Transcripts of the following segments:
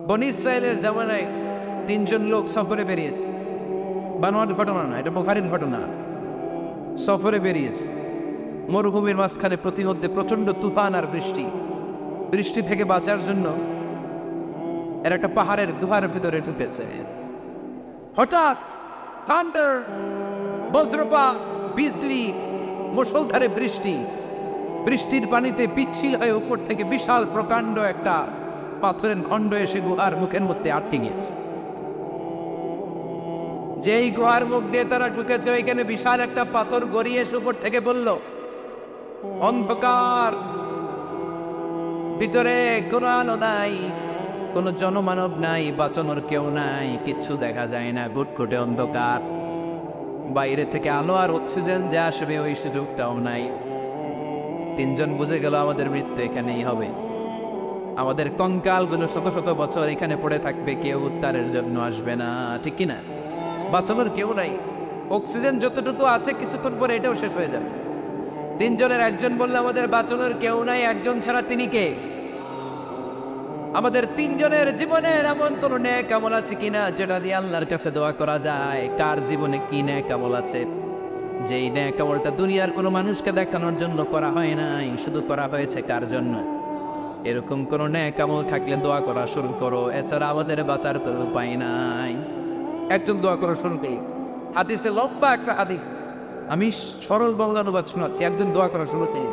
বনী ইসরায়েলের জামানায় 3 জন লোক সফরে বেরিয়েছে। বানোয়াট ঘটনা না, এটা বুখারীর ঘটনা। সফরে বেরিয়েছে, মরুভূমির মাঝখানে প্রতিমধ্যে প্রচন্ড তুফান আর বৃষ্টি থেকে বাঁচার জন্য এর একটা পাহাড়ের গুহার ভিতরে ঢুকেছে। হঠাৎ থান্ডার, বজ্রপাত, বিজলি, মুষলধারে বৃষ্টির পানিতে পিচ্ছিল হয়ে উপর থেকে বিশাল প্রকাণ্ড একটা পাথরের খণ্ড এসে গুহার মুখের মধ্যে আটকে গিয়েছে। যেই গুহার মুখ দিয়ে তারা ঢুকেছে, ওইখানে বিশাল একটা পাথর গড়িয়ে এসে উপর থেকে বলল, অন্ধকার, ভিতরে কোনো আলো নাই, কোনো জনমানব নাই, বাঁচানোর কেউ নাই, কিচ্ছু দেখা যায় না, ঘুটঘুটে অন্ধকার, বাইরে থেকে আলো আর অক্সিজেন যে আসবে ওই সুযোগটাও নাই। 3 জন বুঝে গেল আমাদের মৃত্যু এখানেই হবে, আমাদের কঙ্কালগুলো শত শত বছর এখানে পড়ে থাকবে, কেউ উদ্ধারের জন্য আসবে না, ঠিক কিনা? বাঁচানোর কেউ নাই, অক্সিজেন যতটুকু আছে কিছুক্ষণ পরে এটাও শেষ হয়ে যাবে। 3 জনের একজন বলল, আমাদের বাঁচানোর কেউ নাই, একজন ছাড়া তিনি কে? আমাদের 3 জনের জীবনের এমন কোন নেক আমল আছে কিনা যেটা দিয়ে আল্লাহর কাছে দোয়া করা যায়? কার জীবনে কি নেক আমল আছে যেই নেক আমলটা দুনিয়ার কোনো মানুষকে দেখানোর জন্য করা হয় নাই, শুধু করা হয়েছে কার জন্য? এরকম কোন নেক আমল থাকলে দোয়া করা শুরু করো, এছাড়া আমাদের বাঁচার কোনো উপায় নাই। একজন দোয়া করা শুরু করি, হাদিসে লম্বা একটা হাদিস, আমি সরল বাংলা অনুবাদ শোনাচ্ছি। একজন দোয়া করা শুরু করি,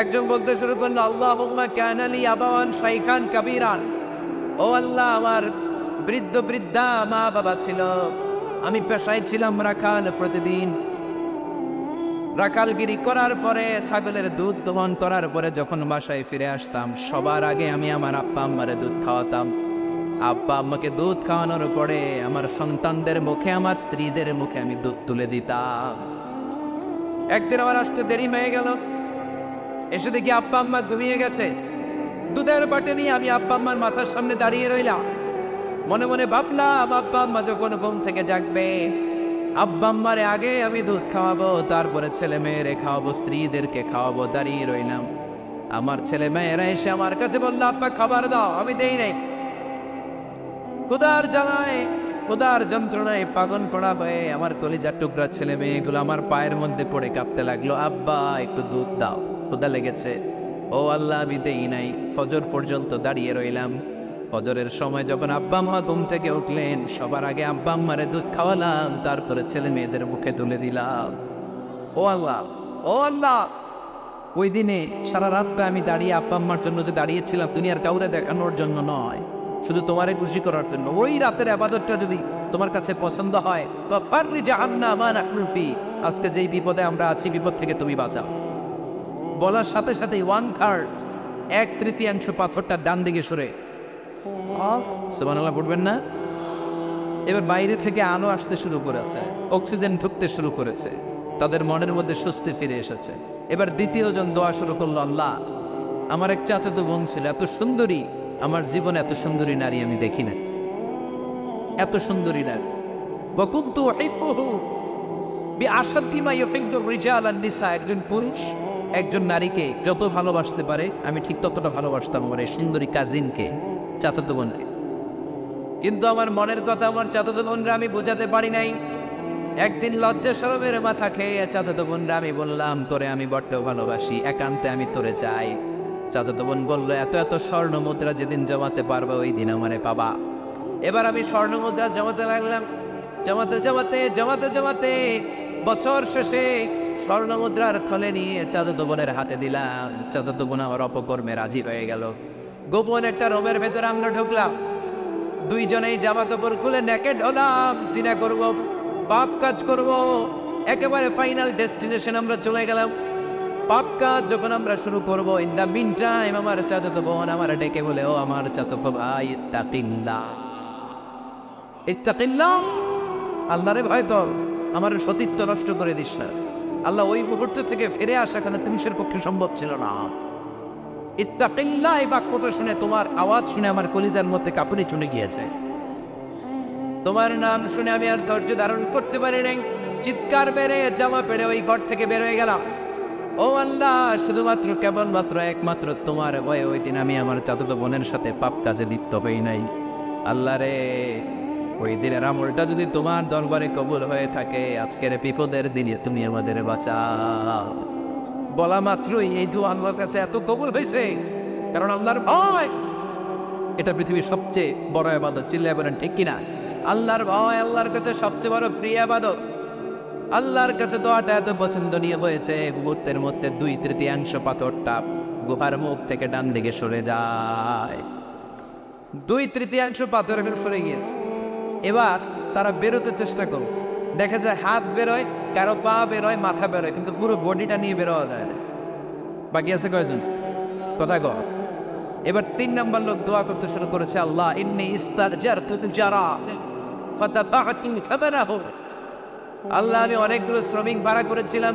একজন বলতে শুরু করলো, আল্লাহুম্মা কানা লি আবাওয়ান শাইখান কাবীরান, ও আল্লাহ, আমার বৃদ্ধা মা বাবা ছিল, আমি পেশায় ছিলাম রাখাল, প্রতিদিন রাখালগিরি করার পরে, ছাগলের দুধ দহন করার পরে যখন বাসায় ফিরে আসতাম, সবার আগে আমি আমার আব্বা আম্মারে দুধ খাওয়াতাম। আব্বা আম্মাকে দুধ খাওয়ানোর পরে আমার সন্তানদের মুখে, আমার স্ত্রীদের মুখে আমি দুধ তুলে দিতাম। একদিন আমার আসতে দেরি হয়ে গেল, এসে দেখি আব্বা আম্মা ঘুমিয়ে গেছে। দুধের বাটি নিয়ে আমি আব্বা আম্মার মাথার সামনে দাঁড়িয়ে রইলাম, মনে মনে ভাবলাম, আব্বা আম্মা যখন ঘুম থেকে জাগবে, আব্বা আম্মারে আগে আমি দুধ খাওয়াবো, তারপরে ছেলে মেয়েরে খাওয়াবো, স্ত্রীদেরকে খাওয়াবো। দাঁড়িয়ে রইলাম, আমার ছেলে মেয়েরা এসে আমার কাছে বললো, আব্বা খাবার দাও, আমি দেই নাই। ক্ষুধার জ্বালায়, ক্ষুধার যন্ত্রণায় পাগল পড়া হয়ে আমার কলিজার টুকরা ছেলে মেয়েগুলো আমার পায়ের মধ্যে পড়ে কাঁপতে লাগলো, আব্বা একটু দুধ দাও, ক্ষুধা লেগেছে। ও আল্লাহ, আমি দেই নাই। ফজর পর্যন্ত দাঁড়িয়ে রইলাম। ফজরের সময় যখন আব্বা আম্মা ঘুম থেকে উঠলেন, সবার আগে আব্বা আম্মারে দুধ খাওয়ালাম, তারপরে ছেলে মেয়েদের মুখে তুলে দিলাম। ও আল্লাহ, ও আল্লাহ, ওই দিনে সারা রাতটা আমি দাঁড়িয়ে আব্বা আম্মার জন্য যে দাঁড়িয়েছিলাম, দুনিয়ার কাউরে দেখানোর জন্য নয়, শুধু তোমারে খুশি করার জন্য, ওই রাতের ইবাদতটা যদি তোমার কাছে পছন্দ হয়, বা ফাররিজ আন্না মা নাহনু ফি, আজকে যেই বিপদে আমরা আছি, বিপদ থেকে তুমি বাঁচাও। বলার সাথে সাথে 1/3, 1/3 পাথরটা ডান দিকে সরে, সুবহানাল্লাহ পড়বেন না? এবার বাইরে থেকে আলো আসতে শুরু করেছে, অক্সিজেন ঢুকতে শুরু করেছে, তাদের মনের মধ্যে স্বস্তি ফিরে এসেছে। এবার দ্বিতীয় জন দোয়া শুরু করলো, আল্লাহ, আমার এক চাচাতো বোন ছিল, এত সুন্দরী, আমার জীবনে এত সুন্দরী নারী আমি দেখি না, এত সুন্দরী নারী। ওয়া কুনতু উহিব্বুহু বিআশাদ্দি মা ইউহিব্বু রিজাল আন-নিসা, একজন পুরুষ একজন নারীকে যত ভালোবাসতে পারে, আমি ঠিক ততটা ভালোবাসতাম আমার এই সুন্দরী কাজিনকে, চাচাতো বোনকে। কিন্তু আমার মনের কথা আমার চাচাতো বোনরা আমি বোঝাতে পারি নাই। একদিন লজ্জা শরমের মাথা খেয়ে চাচাতো বোনরা আমি বললাম, তোরে আমি বড্ড ভালোবাসি, একান্তে আমি তোরে চাই। চাচাতো বোন বললো, এত এত স্বর্ণ মুদ্রা যেদিন জমাতে পারবে ওই দিন আমারে পাবা। এবার আমি স্বর্ণ মুদ্রা জমাতে লাগলাম, জমাতে বছর শেষে স্বর্ণ মুদ্রার থলে নিয়ে চাচাতো বোনের হাতে দিলাম। চাচাতো বোন আমার অপকর্মে রাজি হয়ে গেল। গোপন একটা রুমের ভেতরে আমরা ঢুকলাম, 2 জনেই জামা কাপড় খুলে নেকেড হলাম, জিনা করব, পাপ কাজ করব। একেবারে ফাইনাল ডেস্টিনেশন আমরা চলে গেলাম। পাপ কাজ যখন আমরা শুরু করব, ইন দ্য মিন টাইম আমার চাচাতো বোন আমার ডেকে বলে, ও আমার চাচাতো ভাই, ইত্তাকিল্লাহ, আল্লাহরে ভয় কর, আমার সতীত্ব নষ্ট করে দিস না। আল্লাহ ওই মুহূর্ত থেকে ফিরে আসা কেন পুলিশের পক্ষে সম্ভব ছিল না। ইত্তাকিল্লাহ, এই বাক্যটা শুনে, তোমার আওয়াজ শুনে আমার কলিজার মধ্যে কাঁপুনি চলে গিয়েছে। তোমার নাম শুনে আমি আর ধৈর্য ধারণ করতে পারি নাই, চিৎকার বেড়ে জামা পেড়ে ওই ঘর থেকে বের হয়ে গেলাম। ও আল্লাহ, শুধুমাত্র কেবলমাত্র একমাত্র তোমার ভয়ে ওই দিন আমি আমার চাচাতো বোনের সাথে পাপ কাজে লিপ্ত হই নাই। আল্লাহ রে, ওই দিনের আমলটা যদি তোমার দরবারে কবুল হয়ে থাকে, আজকের বিপদের দিনে তুমি আমাদের বাঁচাও। বলা মাত্রই এই দোয়া আল্লাহর কাছে এত কবুল হয়েছে, কারণ আল্লাহর ভয় এটা পৃথিবীর সবচেয়ে বড় ইবাদত। চিল্লায় বলেন ঠিক কিনা? আল্লাহর ভয় আল্লাহর কাছে সবচেয়ে বড় প্রিয় ইবাদত। আল্লাহর কাছে দোয়াটা এত পছন্দনীয় হয়েছে, মুহূর্তের মধ্যে 2/3 পাথরটা গুহার মুখ থেকে ডান দিকে সরে যায়। 2/3 পাথর এখন সরে গিয়েছে। এবার তারা বেরোতে চেষ্টা করছে, দেখা যায় হাত বেরোয়, কারো পা বেরোয়, মাথা বেরোয়, কিন্তু পুরো বডিটা নিয়ে বেরোয়া যায় না। বাকি আছে কয়জন? কথা কর। এবার 3 নম্বর লোক দোয়া করতে শুরু করেছে, আল্লাহ ইন্নী ইস্তারজারতু জারা ফাদাফাতু সাবরাহু। আল্লাহ, আমি অনেকগুলো শ্রমিক ভাড়া করেছিলাম,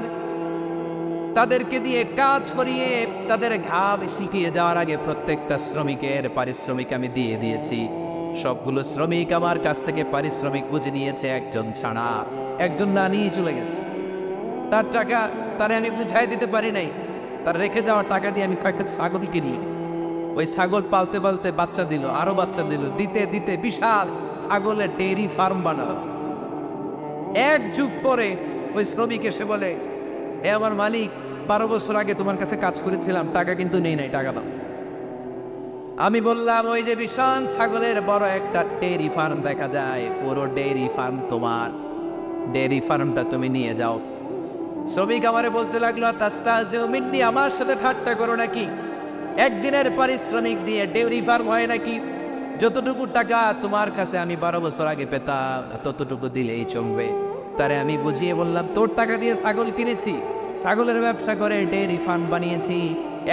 তাদেরকে দিয়ে কাজ করিয়ে তাদের ঘাম শিখিয়ে যাওয়ার আগে প্রত্যেকটা শ্রমিকের পারিশ্রমিক আমি দিয়ে দিয়েছি। সবগুলো শ্রমিক আমার কাছ থেকে পারিশ্রমিক বুঝে নিয়েছে, একজন ছাড়া। একজন না নিয়ে চলে গেছে। তার টাকা তারে আমি বুঝাই দিতে পারি নাই। তার রেখে যাওয়া টাকা দিয়ে আমি কয়েকটা ছাগল কিনি। ওই ছাগল পালতে পালতে বাচ্চা দিল, আরো বাচ্চা দিল, দিতে দিতে বিশাল ছাগলের ডেইরি ফার্ম বানালো। 1 যুগ পরে ওই শ্রমিক এসে বলে, এ আমার মালিক, 12 বছর আগে তোমার কাছে কাজ করেছিলাম, টাকা কিন্তু নেই নাই, টাকা দাও। আমি বললাম, ওই যে বিশাল ছাগলের বড় একটা ডেইরি ফার্ম দেখা যায়, পুরো ডেইরি ফার্ম তোমার, ডেইরি ফার্মটা তুমি নিয়ে যাও। শ্রমিক আমারে বলতে লাগলো, তাস্তাজিউ মিন্নি, আমার সাথে ঠাট্টা করো নাকি? একদিনের পারিশ্রমিক দিয়ে ডেইরি ফার্ম হয় নাকি? যতটুকু টাকা তোমার কাছে আমি 12 বছর আগে পেতাম, ততটুকু দিলেই চলবে। তারে আমি বুঝিয়ে বললাম, তোর টাকা দিয়ে ছাগল কিনেছি, ছাগলের ব্যবসা করে ডেইরি ফার্ম বানিয়েছি,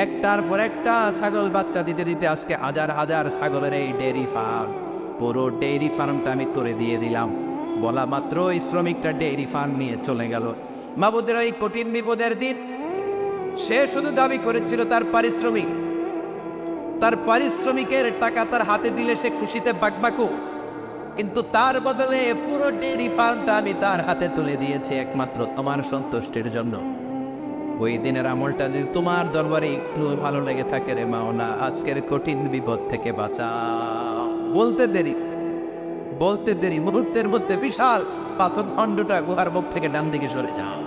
একটার পর একটা ছাগল বাচ্চা দিতে দিতে আজকে হাজার হাজার ছাগলের এই ডেইরি ফার্ম, পুরো ডেইরি ফার্মটা আমি করে দিয়ে দিলাম। বলা মাত্র ওই শ্রমিকটা ডেইরি ফার্ম নিয়ে চলে গেল। মাবুদের ওই কঠিন বিপদের দিন সে শুধু দাবি করেছিল তার পারিশ্রমিক, তার পারিশ্রমিকের টাকা তার হাতে দিলে সে খুশিতে বাকবাকু, কিন্তু তার বদলে পুরো ডেইরি ফার্মটা আমি তার হাতে তুলে দিয়েছি একমাত্র তোমার সন্তুষ্টির জন্য। ওই দিনের আমলটা যদি তোমার দরবারে একটু ভালো লেগে থাকে রে মাওলা, আজকের কঠিন বিপদ থেকে বাঁচাও। বলতে দেরি মুহূর্তের মধ্যে বিশাল পাথর খণ্ডটা গুহার মুখ থেকে ডান দিকে সরে যায়।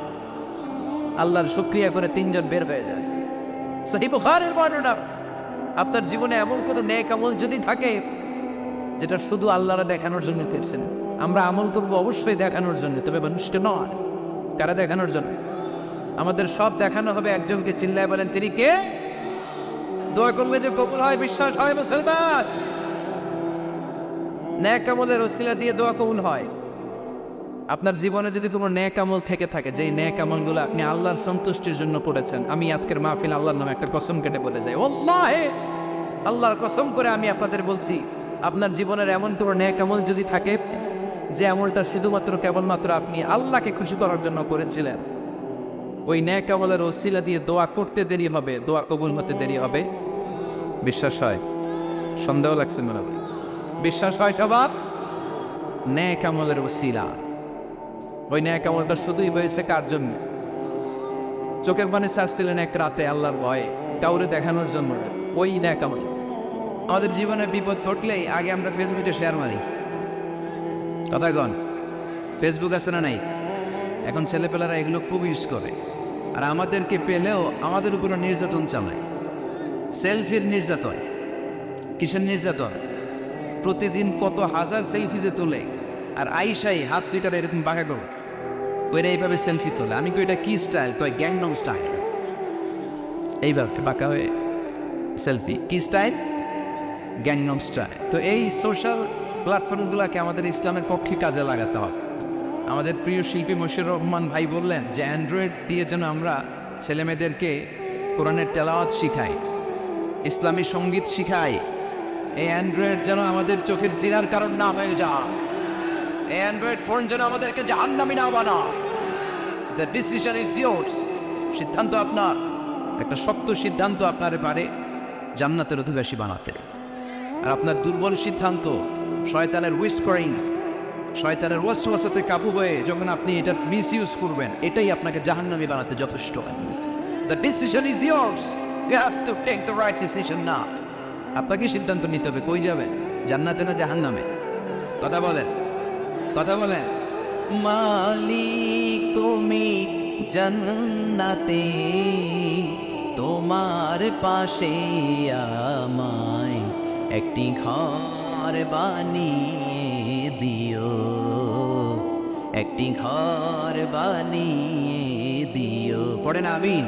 আল্লাহর শুকরিয়া করে 3 জন বের হয়ে যায়। সহিহ বুখারীর বর্ণনা। আপনার জীবনে এমন কোনো নেক আমল যদি থাকে যেটা শুধু আল্লাহরা দেখানোর জন্য করছেন, আমরা আমল করবো অবশ্যই দেখানোর জন্য, তবে মানুষকে নয়। কারা দেখানোর জন্য? আমাদের সব দেখানো হবে একজনকে। চিল্লায় বলেন, তিনি কে? দোয়া করলে যে কবুল হয়, বিশ্বাস হয় মুসলমান। নেক আমলের ওসিলা দিয়ে দোয়া কবুল হয়। আপনার জীবনে যদি কোনো নেক আমল থেকে থাকে, যেই নেক আমলগুলো আপনি আল্লাহর সন্তুষ্টির জন্য করেছেন, আমি আজকের মাহফিল আল্লাহর নামে একটা কসম কেটে বলে যাই, ওয়াল্লাহি আল্লাহর কসম করে আমি আপনাদের বলছি, আপনার জীবনের এমন কোনো নেক আমল যদি থাকে যে আমলটা শুধুমাত্র কেবলমাত্র আপনি আল্লাহকে খুশি করার জন্য করেছিলেন, ওই নেক আমলের ওসিলা দিয়ে দোয়া করতে দেরি হবে, দোয়া কবুল হতে দেরি হবে। বিশ্বাস হয়? সন্দেহ লাগছে মনে হয়? বিশ্বাস হয় সবার? নেক আমলের ওসিলা, ওই নেক আমলটা শুধুই হয়েছে কার জন্য? চোখের পানি ছাড়ছিলেন এক রাতে আল্লাহর ভয়ে, কাউরে দেখানোর জন্য। ওই নেক আমল। আমাদের জীবনে বিপদ ঘটলেই আগে আমরা ফেসবুকে শেয়ার মারি। কথা কন, ফেসবুক আছে না নাই? এখন ছেলেপেলারা এগুলো খুব ইউজ করে, আর আমাদেরকে পেলেও আমাদের উপরে নির্যাতন চালায়। সেলফির নির্যাতন। কিসের নির্যাতন? প্রতিদিন কত হাজার সেলফি যে তোলে, আর আইসাই হাত দুইটার এরকম বাঁকা করো, ওইরা এইভাবে সেলফি তোলে। আমি কই এটা কি স্টাইল? কয় গ্যাংনং স্টাইল। এইভাবে বাঁকা হয়ে সেলফি। কি স্টাইল? গ্যাংনং স্টাইল। তো এই সোশ্যাল প্ল্যাটফর্মগুলোকে আমাদের ইসলামের পক্ষে কাজে লাগাতে হবে। আমাদের প্রিয় শিল্পী মশিউর রহমান ভাই বললেন যে অ্যান্ড্রয়েড দিয়ে যেন আমরা ছেলেমেয়েদেরকে কোরআনের তেলাওয়াত শিখাই, ইসলামী সঙ্গীত শিখাই। এই অ্যান্ড্রয়েড যেন আমাদের চোখের জিনার কারণ না হয়ে যায়। এই অ্যান্ড্রয়েড ফোন যেন আমাদেরকে জাহান্নামী না বানায়। The decision is yours. সিদ্ধান্ত আপনার। একটা শক্ত সিদ্ধান্ত আপনারে পারে জান্নাতের অধিবাসী বানাতে। আর আপনার দুর্বল সিদ্ধান্ত, শয়তানের হুইসপারিং, শয়তানের ওয়াসওয়াসাতে কাবু হয়ে যখন আপনি এটা মিস ইউজ করবেন, এটাই আপনাকে জাহান্নামী বানাতে যথেষ্ট। The decision is yours. You have to take the right decision now. আপনাকে সিদ্ধান্ত নিতে হবে কই যাবেন, জান্নাতে না জাহান্নামে? কথা বলেন, কথা বলেন। মালিক তুমি জান্নাতে, তোমার পাশে আমায় একটি ঘর বানিয়ে দিও, একটি ঘর বানিয়ে দিও। পড়েন আমিন।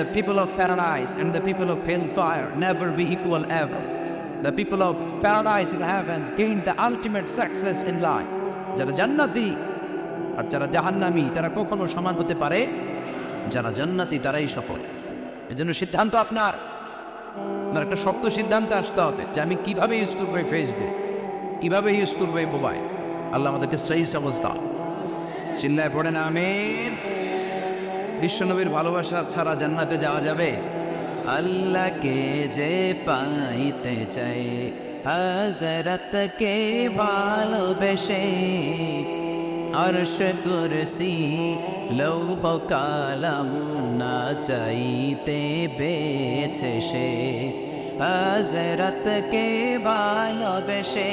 The people of paradise and the people of hellfire never be equal ever. The people of paradise in heaven gain the ultimate success in life. যারা জান্নাতি আর যারা জাহান্নামী তারা কখনো সমান হতে পারে? যারা জান্নাতি তারাই সফল। এজন্য সিদ্ধান্ত আপনার একটা শক্ত সিদ্ধান্ত আসতে হবে যে আমি কিভাবে ইউজ করবো এই ফেসবুক, কিভাবে ইউজ করবো এই মোবাইল। আল্লাহ আমাদেরকে সেই সমজ দাও। চিল্লায় পড়েন আমিন। বিশ্বনবীর ভালোবাসা ছাড়া জান্নাতে যাওয়া যাবে? আল্লাহকে যে পাইতে চাই হযরতকে ভালোবেসে, আরশ কুরসি লৌহ কালাম না চাইতে বেছে সে, হযরতকে ভালোবেসে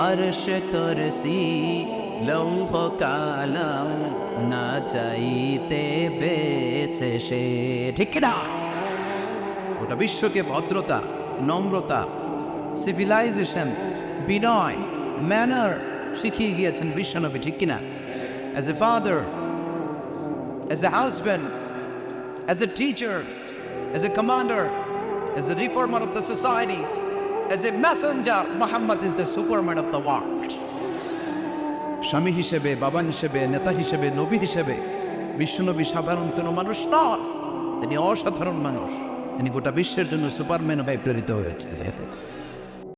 আরশ কুরসি লৌহ কালাম না চাইতে বেছে সে। ঠিক না? ওটা বিশ্বকে ভদ্রতা, নম্রতা, সিভিলাইজেশন, বিনয়, ম্যানার শিখিয়ে গিয়েছেন বিশ্বনবী। ঠিক কিনা? As a father, as a husband, as a teacher, as a commander, as a reformer of the society, as a messenger, Muhammad is the superman of the world. স্বামী হিসেবে, বাবা হিসেবে, নেতা হিসেবে, নবী হিসেবে বিশ্বনবী সাধারণ কোনো মানুষ নন, তিনি অসাধারণ মানুষ। তিনি গোটা বিশ্বের জন্য সুপারম্যান হয়ে প্রেরিত হয়েছে।